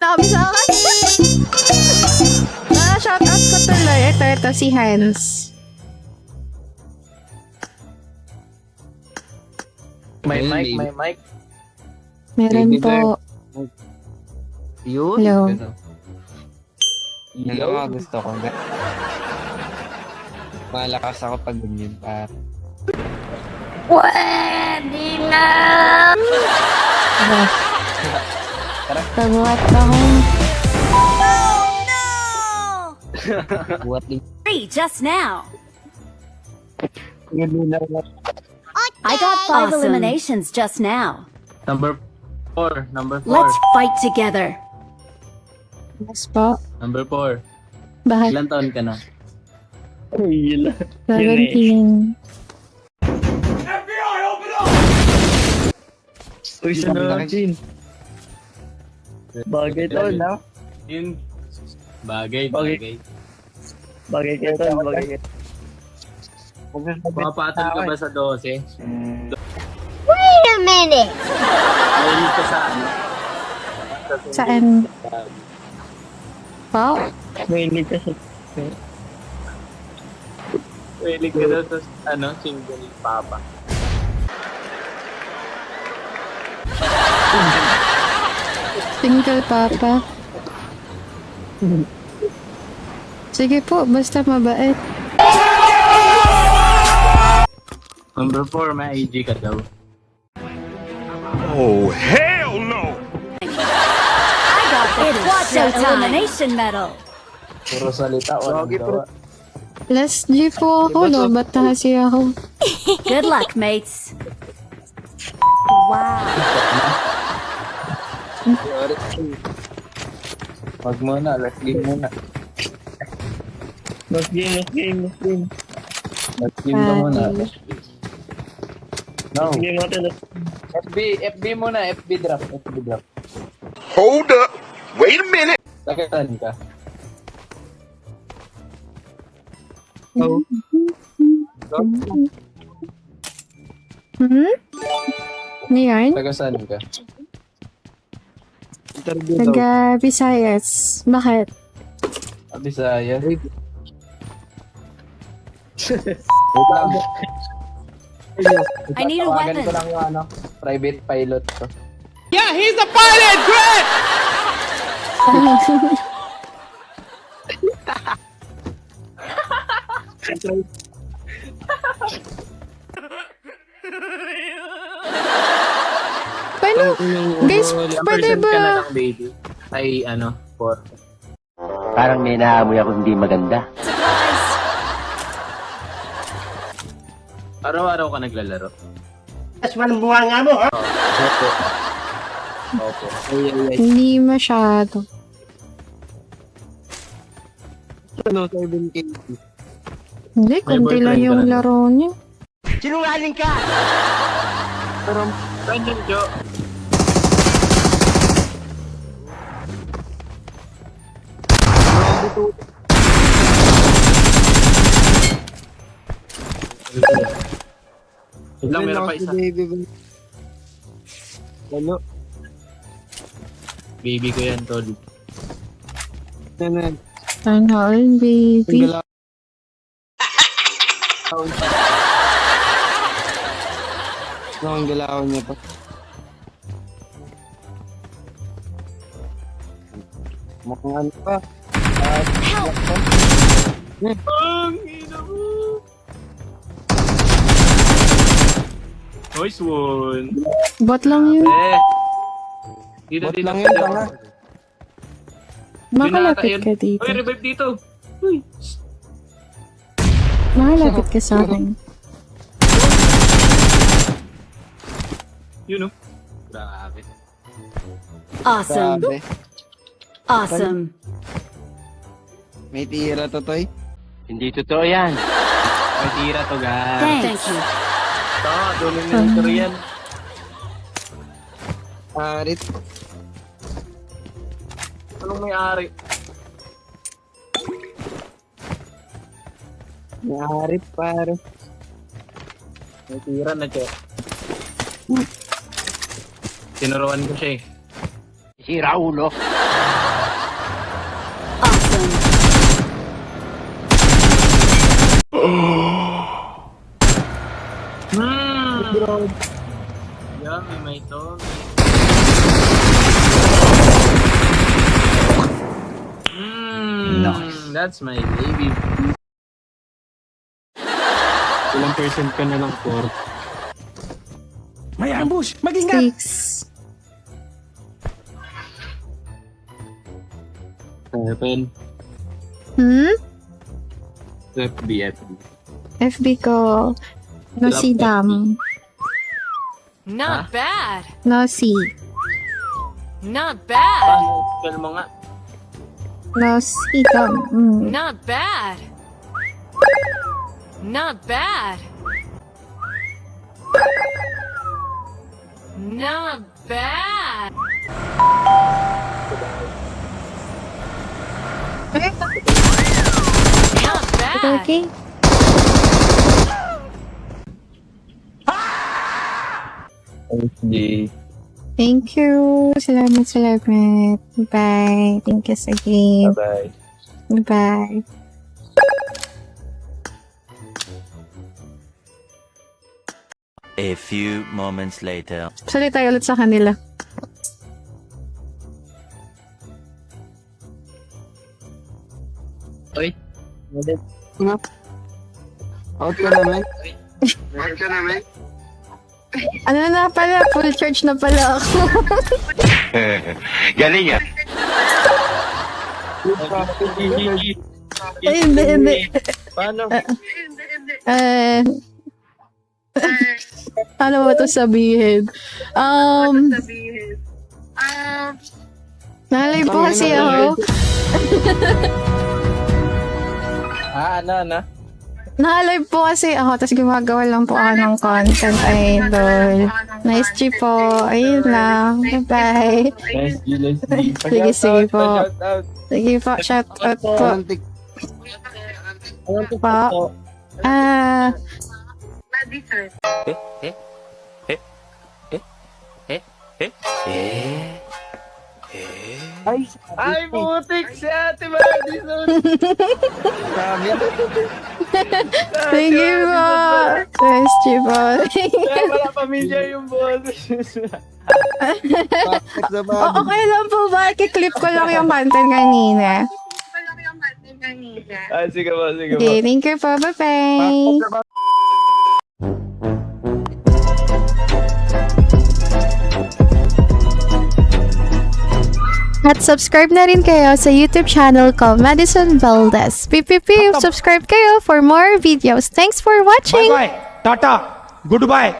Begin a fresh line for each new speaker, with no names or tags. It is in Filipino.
Sabi sa akin. Shoutout ko tuloy. Ito, si Hans.
May mic.
Meron
Baby
po.
Yun.
Hello.
Hello. Gusto ko. Malakas ako pag ganyan.
Pwede na! Pagbuhat ako.
Buhat din.
Free just now. I
Okay.
got 5 eliminations just now.
Number 4.
Let's fight together.
Yes po.
Number 4.
Bakit?
Ilan taon ka na?
17.
Uy, sunod, Jin. Bagay to, na?
Yun. Bagay.
Bagay kayo to, bagay kayo.
Pumapatol ka ba sa 12?
Wait a minute.
Mahilig ka sa ano?
Saan? Po?
Mahilig ka sa...
Mahilig ka daw sa ano? Single papa.
Single papa. Sige po, basta mabait.
Number 4, may IG ka daw.
Oh, hell no!
I got the quadro elimination medal.
Puro salita, walang gawa.
Last G po ako, no? Ba't na kasi ako?
Good luck, mates. Wow.
Wag muna, last game muna.
Last game.
Last game ka muna. No.
Game natin.
FB muna, FB drop.
Hold up! Wait a minute!
Sakitan ka.
Oh.
Ano yan?
Tagasan ka.
Interview daw.
Taga Visayas. Bakit?
Bisaya. Wait lang.
I need a
Tawagan
weapon.
ko lang yung ano, private pilot ko.
Paano? Guys,
Ilang
pwede
percent ka na
ba?
lang, baby? Ay, ano, 4.
Parang may naamoy ako hindi maganda.
Surprise.
Araw-araw ka naglalaro? Opo. Ay.
Hindi masyado.
Ano, 7K.
Hindi,
May
konti lang
boyfriend
yung
ka na.
laro niya.
Pero, saan yun, Jo? Lang, meron pa isa.
Ano?
Baby ko yan, tol.
Ano?
Sana all, baby.
Ang galaw niya pa. Mukhang ano pa.
Ang ina mo! Nice one!
Bot lang yun.
Dito,
Bot
dito.
lang yun, tanga.
Makalapit ka dito.
Uy, revive dito! Uy!
Makalapit ka sa akin.
Yun, oh. Grabe.
Awesome.
Grabe.
Awesome.
May tira to, Toy.
Hindi totoo yan.
May tira to, guys.
Thank you.
Tama, dominator yan.
Arit.
Anong may-ari?
Arit, pare.
May tira na, Che. Tinuruan ko siya eh.
sira ulo.
Awesome.
Yummy, may to. That's my baby.
Ilang percent ka na lang, 4?
May ambush! Mag-ingat!
6.
7.
Hmm?
FB.
FB ko. No si Dam.
Not bad.
No si.
Not bad.
Spell mo nga.
No si Dam.
Not bad. Not bad. Not bad. Not bad.
Okay.
FB.
Thank you. Salamat. Bye. Thank you sa game.
Bye.
Bye.
A few moments later.
Salit tayo ulit sa kanila.
Oy.
Out ka naman. Out ka naman.
Ano na pala? Full charge na pala ako.
Galing yan.
Ay, hindi.
Paano?
Ano ba ito sabihin? Nalay po kasi ako.
Ano?
Naka-live po kasi ako, tapos gumagawa lang po ako ng content, idol. Nice G po. Ayun lang. Bye-bye. Sige po. Sige po, shout out po. Po.
Ay, putik si Ate Madison!
Sige po. Nice G po.
Wala pamilya yung boses.
Okay lang po ba? Kiklip ko lang yung content kanina.
Sige po.
Okay, thank you po. Bye-bye. At subscribe na rin kayo sa YouTube channel ko, Madison Valdez. Subscribe kayo for more videos. Thanks for watching!
Bye-bye! Tata! Goodbye!